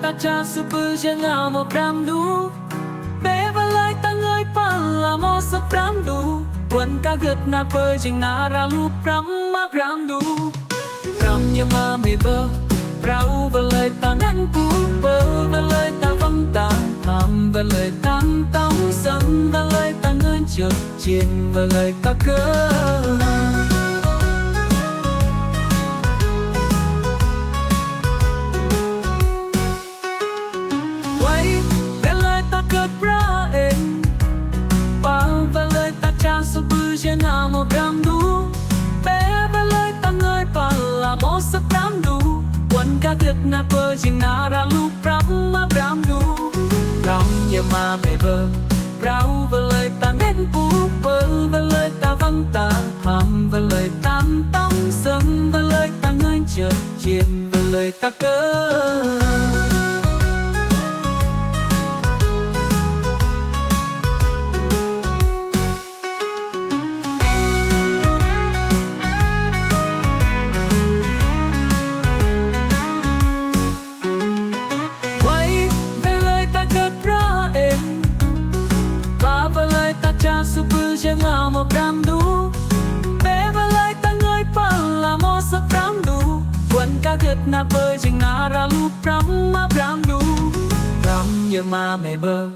ta cha super jangan mau pramdu bé và lại ta ngơi pan là mo sắp pramdu quần ca gật na pơi chừng na ra lu pram ma pramdu pram nhưng mà mê bơ prau và lời ta năn cú bơ và lời ta vắng ta tham và lời tan tâm sân và lời ta ngơi chợt chiên và lời ta cơ Jangan mau pramdu bé và lời ta ngơi pa là mo sắp pramdu quần ca gật na pơ chừng na ra lu pram ma pramdu pram nhưng mà mê bơ prau và lời ta nên pu bơ và lời ta vắng ta tham và lời tan tâm sân và lời ta ngơi chợt chiên và lời ta cơ Jangan mau pramdu bé và lại ta ngơi pan là mo sắp pramdu quần ca gật na pơi chừng na ra lu pram ma pramdu pram nhưng mà mê bơ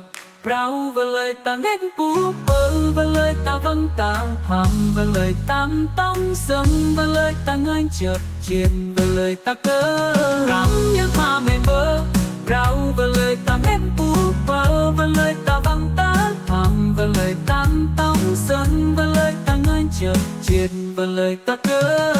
prau và lời ta nên pu bơ và lời ta vắng ta tham và lời tan tâm sân và lời ta ngơi chợt chiên và lời ta cơ pram nhưng mà mê bơ prau và lời ta nên pu bơ và lời ta vắng ta tham và lời tan tâm sân và lời ta ngơi chợt chiên và lời ta cơ